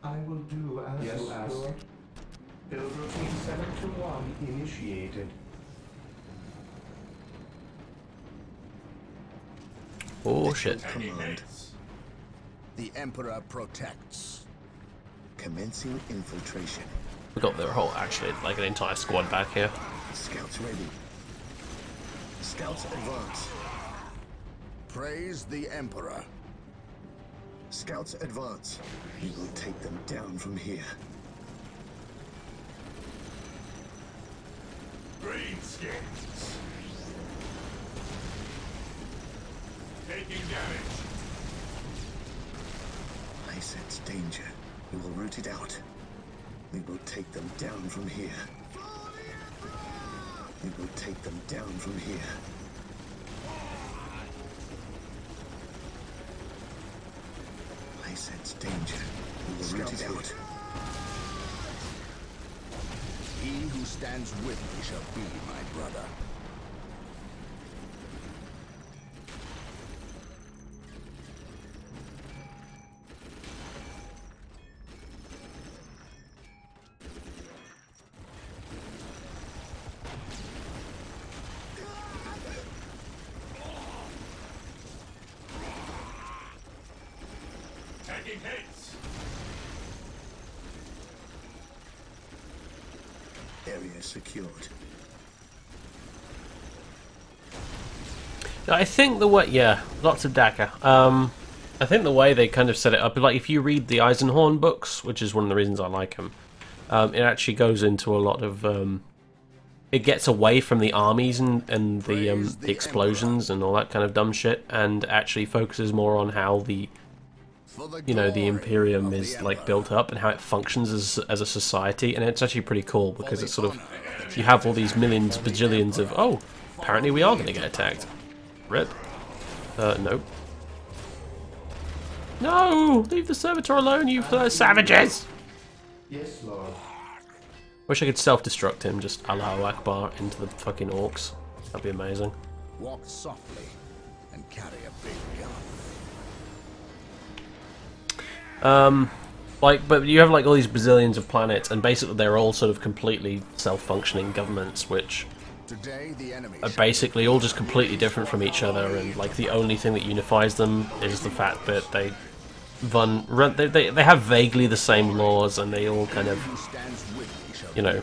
I will do as you ask. Lord. Build routine 721 initiated. Oh shit. Command. The Emperor protects. Commencing infiltration. We got their whole, actually, like an entire squad back here. Scouts ready. Scouts advance. Praise the Emperor. Scouts advance. We will take them down from here. Greenskins. Taking damage. I sense danger. We will root it out. We will take them down from here. We will take them down from here. I sense danger. We will root it out. He who stands with me shall be my brother. Taking hits. Area secured. I think the way... Yeah, lots of Daka. I think the way they kind of set it up, like if you read the Eisenhorn books, which is one of the reasons I like them, it actually goes into a lot of... it gets away from the armies and the explosions and all that kind of dumb shit, and actually focuses more on how the... You know, the Imperium is like built up and how it functions as a society, and it's actually pretty cool because it's sort of, you have all these millions, bajillions of, oh, apparently we are going to get attacked. Rip. Nope. No! Leave the servitor alone, you savages! Yes, Lord. Wish I could self-destruct him, just Allahu Akbar into the fucking orcs. That'd be amazing. Walk softly and carry a big gun. But you have like all these bazillions of planets, and basically they're all sort of completely self-functioning governments, which Today, the enemy are basically all just completely different from each other, and like the only thing that unifies them is the fact that they have vaguely the same laws, and they all kind of, you know,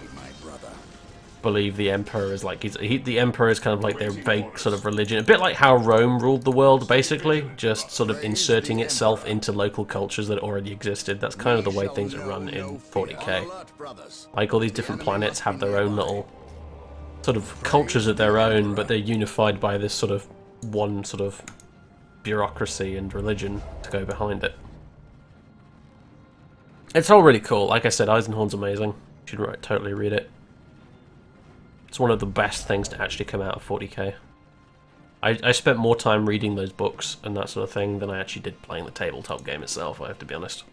believe the Emperor is like the Emperor is kind of like their vague sort of religion, a bit like how Rome ruled the world, basically, just sort of inserting itself into local cultures that already existed. That's kind of the way things are run in 40k. Like all these different planets have their own little sort of cultures of their own, but they're unified by this sort of one sort of bureaucracy and religion to go behind it. It's all really cool. Like I said, Eisenhorn's amazing. You should totally read it. It's one of the best things to actually come out of 40k. I spent more time reading those books and that sort of thing than I actually did playing the tabletop game itself, I have to be honest.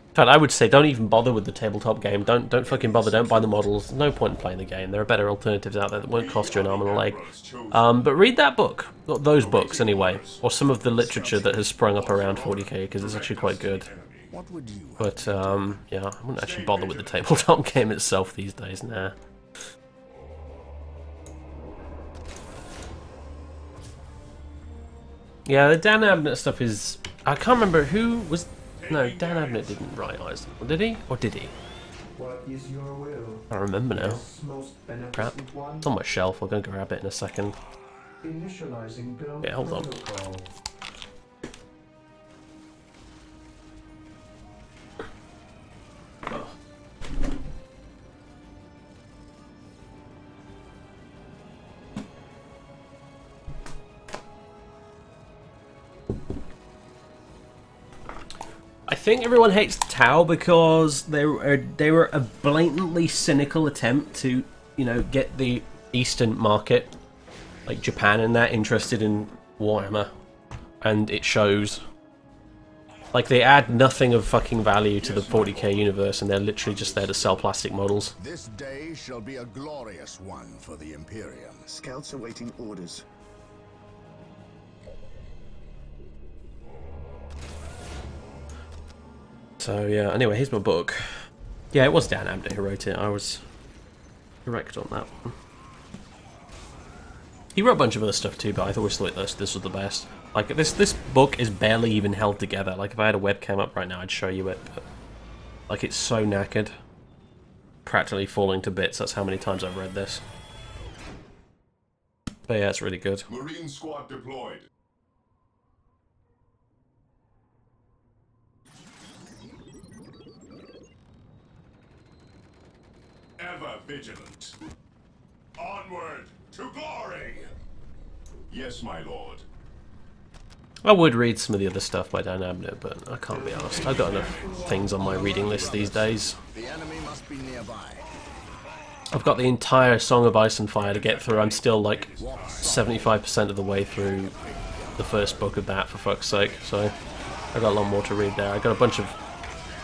In fact, I would say don't even bother with the tabletop game. Don't fucking bother. Don't buy the models. There's no point in playing the game. There are better alternatives out there that won't cost you an arm and a leg. But read that book. Those books, anyway. Or some of the literature that has sprung up around 40k, because it's actually quite good. But, yeah, I wouldn't actually bother with the tabletop game itself these days, nah. Yeah, the Dan Abnett stuff is... I can't remember who was... No, Dan Abnett didn't write Eisenhorn, did he? Or did he? What is your will? I remember now. Most Crap. It's on my shelf, I'll go grab it in a second. Initializing build Yeah, hold on. protocol. I think everyone hates Tau because they were a blatantly cynical attempt to, you know, get the Eastern market like Japan and that interested in Warhammer, and it shows. Like, they add nothing of fucking value to the 40k universe, and they're literally just there to sell plastic models. This day shall be a glorious one for the Imperium. Scouts awaiting orders. So yeah, anyway, here's my book. Yeah, it was Dan Abnett who wrote it. I was correct on that one. He wrote a bunch of other stuff too, but I always thought this was the best. Like, this book is barely even held together. Like, if I had a webcam up right now, I'd show you it, but like, it's so knackered. Practically falling to bits. That's how many times I've read this. But yeah, it's really good. Marine squad deployed. Ever vigilant. Onward to glory. Yes, my lord. I would read some of the other stuff by Dan Abnett, but I can't be arsed. I've got enough things on my reading list these days. The enemy must be nearby. I've got the entire Song of Ice and Fire to get through. I'm still like 75% of the way through the first book of that, for fuck's sake. So I've got a lot more to read there. I've got a bunch of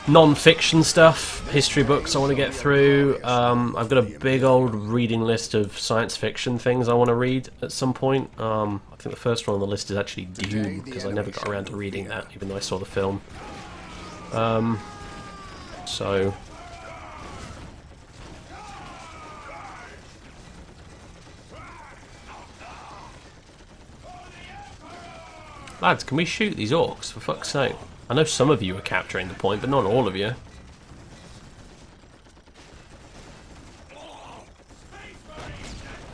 non-fiction stuff, history books I want to get through. I've got a big old reading list of science fiction things I want to read at some point. I think the first one on the list is actually Dune, because I never got around to reading that, even though I saw the film. So... Lads, can we shoot these orcs, for fuck's sake? I know some of you are capturing the point, but not all of you.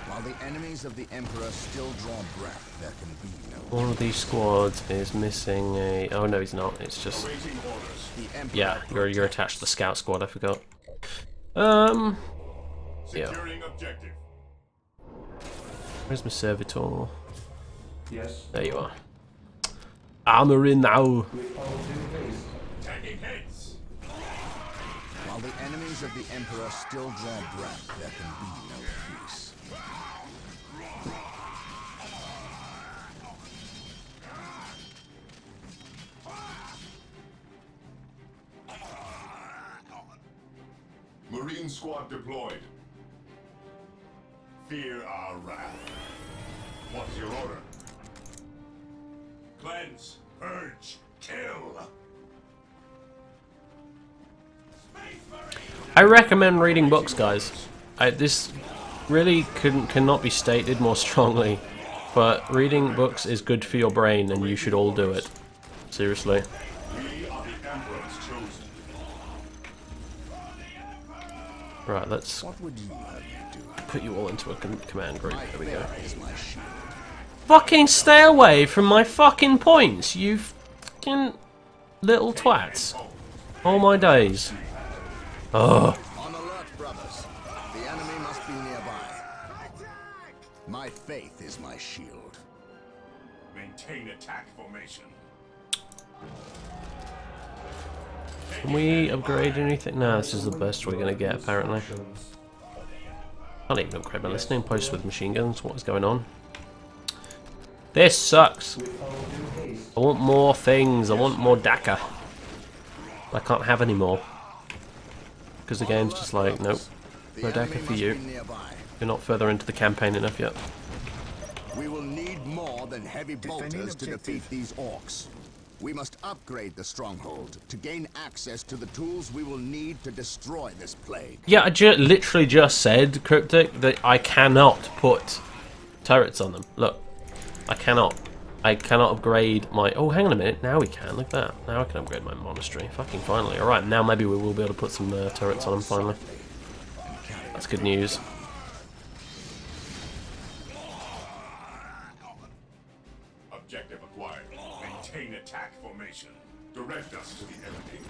While the enemies of the Emperor still draw breath, there can be no... One of these squads is missing a... Oh, no, he's not. It's just... Yeah, you're attached to the scout squad, I forgot. Yeah. Securing objective. Where's my servitor? Yes. There you are. Armor in now. Tagging heads. While the enemies of the Emperor still draw breath, there can be no peace. Marine squad deployed. Fear our wrath. What's your order? Cleanse, purge, kill. I recommend reading books, guys. This really cannot be stated more strongly, but reading books is good for your brain, and you should all do it. Seriously. We are the Emperor's chosen. Right, let's What would you have me do? put you all into a command group. There we go. There is my shield. Fucking stay away from my fucking points, you fucking little twats. All my days. Oh. On alert, brothers. The enemy must be nearby. My faith is my shield. Maintain attack formation. Can we upgrade anything? No, this is the best we're gonna get, apparently. Can't even upgrade my listening posts with machine guns. What is going on? This sucks. I want more things. I want more DACA. I can't have any more. Because the game's just like, nope. No DACA for you. You're not further into the campaign enough yet. We will need more than heavy bolters to defeat these orcs. We must upgrade the stronghold to gain access to the tools we will need to destroy this plague. Yeah, I literally just said, Cryptic, that I cannot put turrets on them. Look. I cannot upgrade my... Oh, hang on a minute. Now we can. Look at that. Now I can upgrade my monastery. Fucking finally. Alright, now maybe we will be able to put some turrets on them finally. That's good news. Objective acquired. Maintain attack formation. Direct us to the enemy.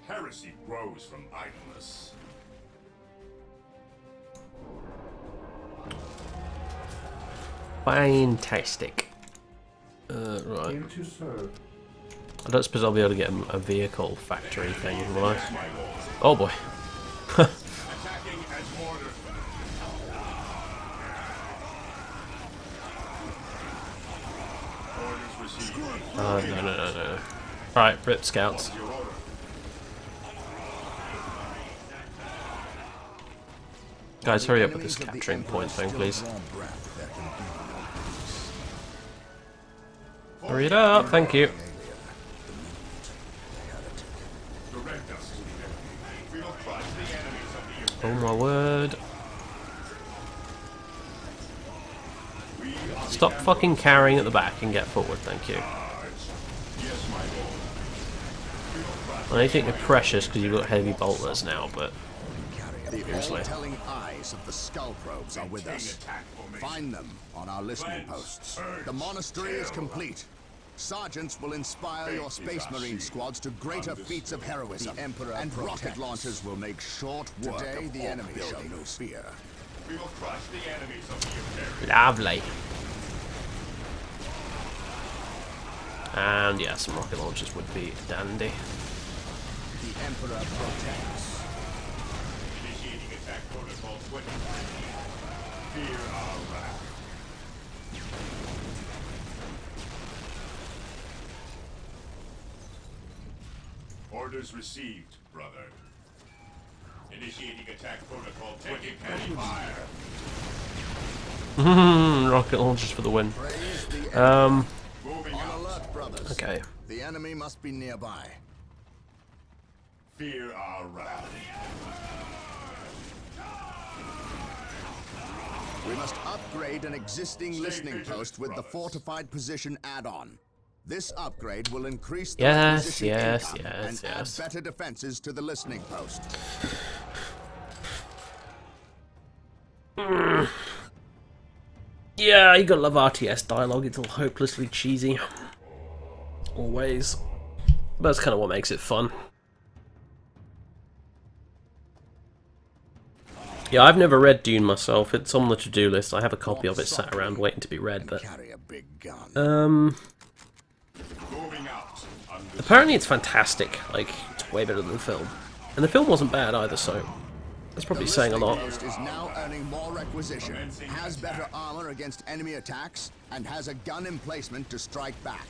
Heresy grows from idleness. Fantastic. Right. Here to serve. I don't suppose I'll be able to get a vehicle factory thing, will I? Oh boy. Attacking as ordered. No. Right, rip scouts. Guys, hurry up with this capturing point thing, please. Hurry it up, thank you. Oh my word. Stop fucking carrying at the back and get forward, thank you. I think they're precious because you've got heavy bolters now, but the all-telling eyes of the skull probes are with us. Find them on our listening posts. The monastery is complete. Sergeants will inspire your Space Marine squads to greater feats of heroism. The Emperor and rocket launchers will make short work. Today, the enemy shall no fear. We will crush the enemies of the Imperium. lovely. And yeah, some rocket launchers would be dandy. The Emperor protects. Initiating attack protocol 20. Fear our wrath. Orders received, brother. Initiating attack protocol 20. Heavy fire. Rocket launchers for the win. Moving On out. alert, brothers. Okay. The enemy must be nearby. Fear our wrath. We must upgrade an existing listening post with the fortified position add-on. This upgrade will increase the requisition income and add better defenses to the listening post. Yeah, you gotta love RTS dialogue, it's all hopelessly cheesy. Always. But that's kind of what makes it fun. Yeah, I've never read Dune myself, it's on the to-do list. I have a copy of it sat around waiting to be read, but... Carry a big gun. Moving out. Apparently it's fantastic, like, it's way better than the film. And the film wasn't bad either, so... That's probably saying a lot. The listening post is now earning more requisition, has better armor against enemy attacks, and has a gun emplacement to strike back.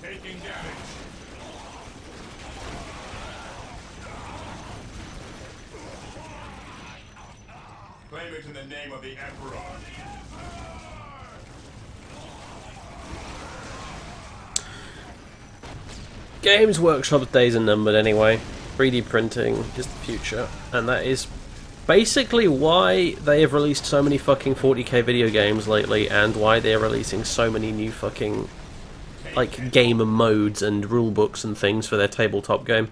Taking damage. Claim it in the name of the Emperor. Games Workshop's days are numbered anyway. 3D printing is the future, and that is basically why they have released so many fucking 40k video games lately, and why they're releasing so many new fucking like gamer modes and rule books and things for their tabletop game.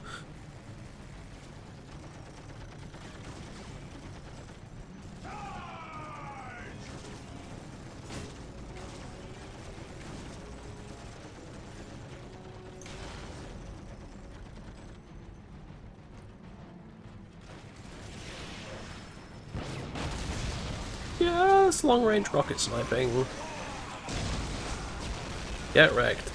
Yes, long-range rocket sniping. Get wrecked.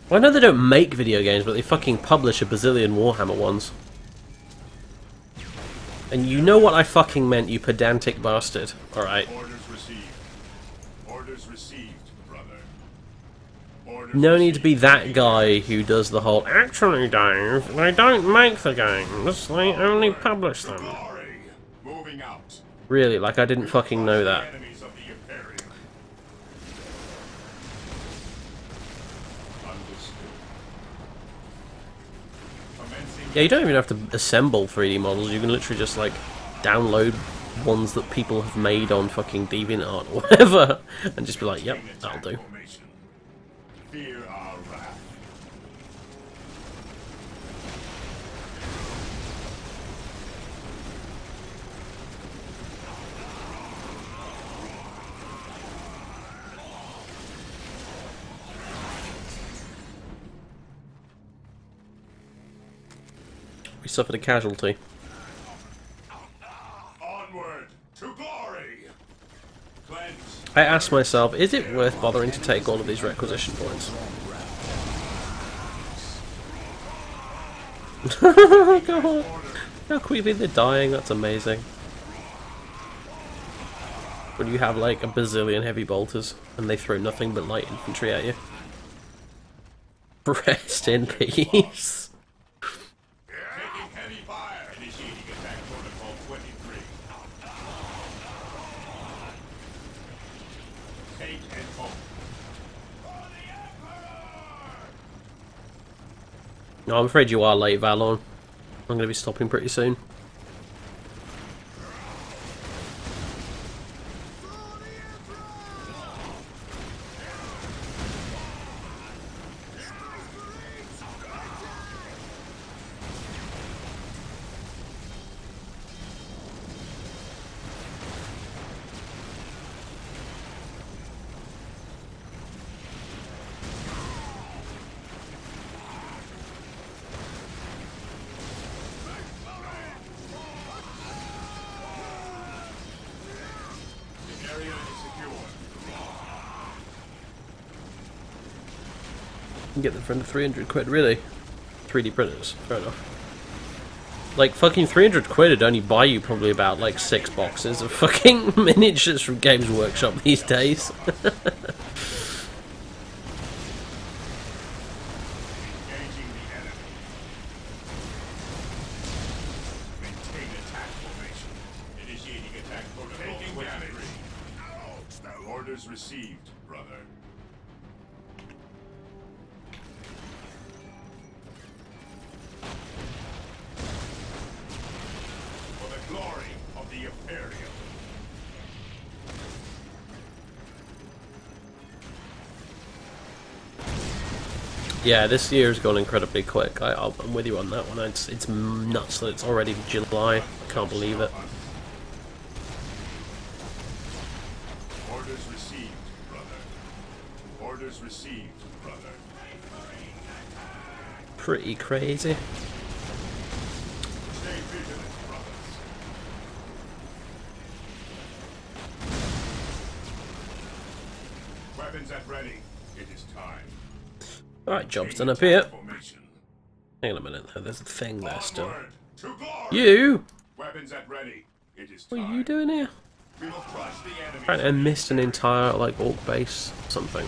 Well, I know they don't make video games, but they fucking publish a bazillion Warhammer ones. And you know what I fucking meant, you pedantic bastard. Alright. Orders received. Orders received, brother. Orders No need to be that guy who does the whole, actually, Dave, they don't make the games, they only publish them. glory. Moving out. Really, like I didn't fucking know that. Enemies of the Imperium. Understood. Commencing. Yeah, you don't even have to assemble 3D models, you can literally just like download ones that people have made on fucking DeviantArt or whatever, and just be like, yep, that'll do. Formation. Fear our wrath. We suffered a casualty. Onward to glory. I asked myself, is it worth bothering to take all of these requisition points? God, how quickly they're dying, that's amazing. When you have like a bazillion heavy bolters and they throw nothing but light infantry at you. Rest in peace. Taking heavy fire. Initiating attack protocol 23. Take and hope. No, I'm afraid you are late, Valorn. I'm going to be stopping pretty soon. You can get them for under 300 quid, really? 3D printers, fair enough. Like, fucking 300 quid would only buy you probably about, like, 6 boxes of fucking miniatures from Games Workshop these days. Orders received, brother. For the glory of the Imperium. Yeah, this year's gone incredibly quick. I'm with you on that one. It's nuts that it's already July. I can't believe it. Orders received, brother. Orders received, brother. Pretty crazy. Stay vigilant, brothers. Weapons at ready. It is time. Alright, job's done up here. Formation. Hang on a minute, though. There's a thing there still. Onward to glory. You? Weapons at ready. It is What time. are you doing here? We will crush the enemy. Apparently I missed an entire, like, orc base. Something.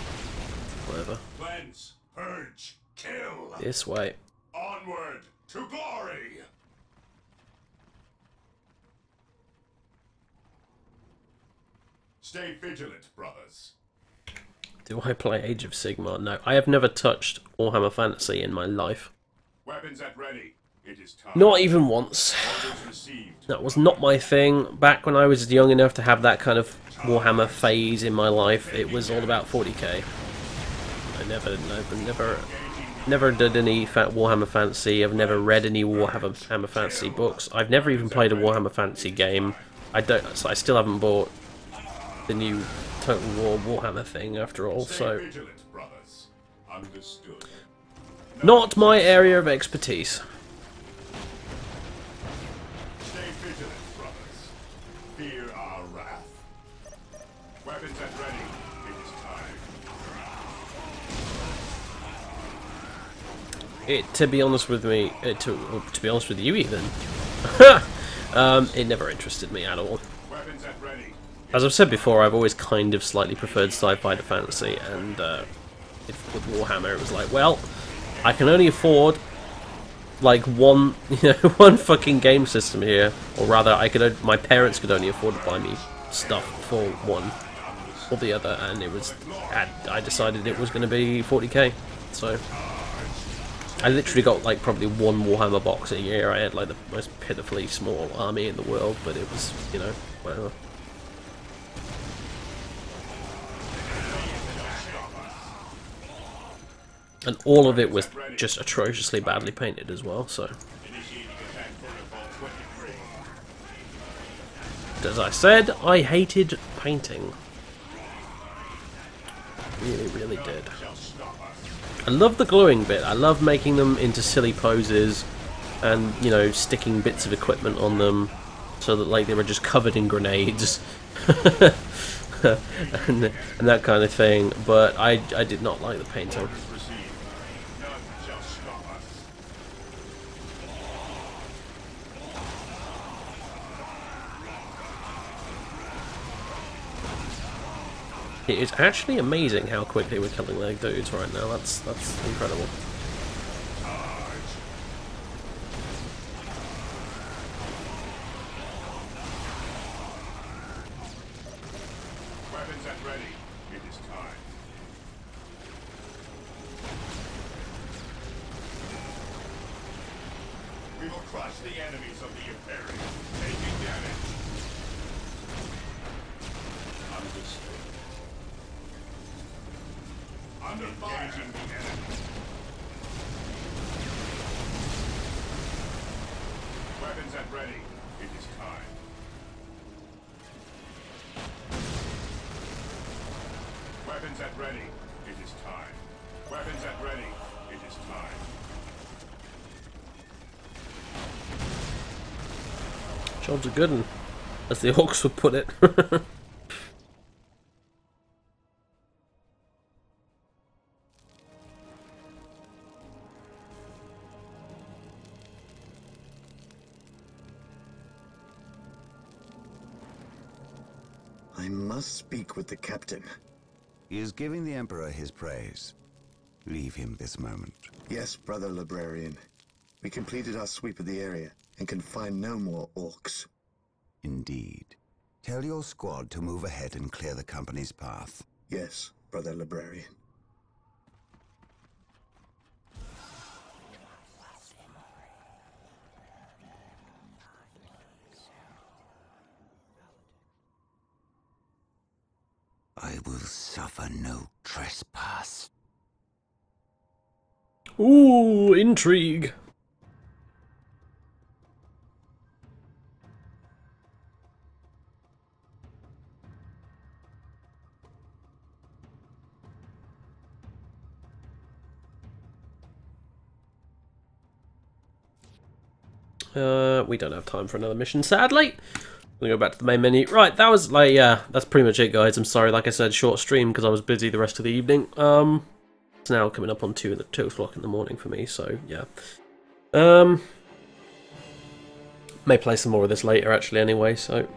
Whatever. Cleanse, purge, kill. This way. Onward to glory. Stay vigilant, brothers. Do I play Age of Sigmar? No, I have never touched Warhammer Fantasy in my life. Weapons at ready. It is time. Not even once. Orders received. That was not my thing. Back when I was young enough to have that kind of Warhammer phase in my life, it was all about 40k. I never did any Warhammer Fantasy. I've never read any Warhammer Fantasy books. I've never even played a Warhammer Fantasy game. I still haven't bought the new Total War Warhammer thing after all. So, Stay vigilant, brothers. Understood. not my area of expertise. Stay vigilant, brothers. Fear our wrath. Weapons at ready. It is time. To be honest with me, to be honest with you even, it never interested me at all. Weapons at ready. As I've said before, I've always kind of slightly preferred sci-fi to fantasy, and with Warhammer it was like, well, I can only afford like one fucking game system here, or rather, my parents could only afford to buy me stuff for one or the other, and I decided it was going to be 40k, so I literally got like probably one Warhammer box a year. I had like the most pitifully small army in the world, but it was, whatever. And all of it was just atrociously badly painted as well, so. Initiating attack protocol 23. As I said, I hated painting. Really, really did. I love the gluing bit. I love making them into silly poses and, sticking bits of equipment on them so that, like, they were just covered in grenades. and that kind of thing. But I did not like the painting. Orders received. None shall stop us. It is actually amazing how quickly we're killing their dudes right now. That's incredible. Weapons at ready. It is time. We will crush the enemies of the Imperium, taking damage. Understood. Under fire. Engaging the enemy. Weapons at ready. It is time. Weapons at ready. It is time. Weapons at ready. It is time. Job's a good one, as the Orcs would put it. I must speak with the captain. He is giving the Emperor his praise. Leave him this moment. Yes, brother librarian. We completed our sweep of the area and can find no more orcs. Indeed. Tell your squad to move ahead and clear the company's path. Yes, brother librarian. I will suffer no trespass. Ooh, intrigue. We don't have time for another mission, sadly. We'll go back to the main menu. Right, that was like, yeah, that's pretty much it, guys. I'm sorry, like I said, short stream because I was busy the rest of the evening. It's now coming up on 2 o'clock in the morning for me, so yeah. May play some more of this later, actually, anyway, so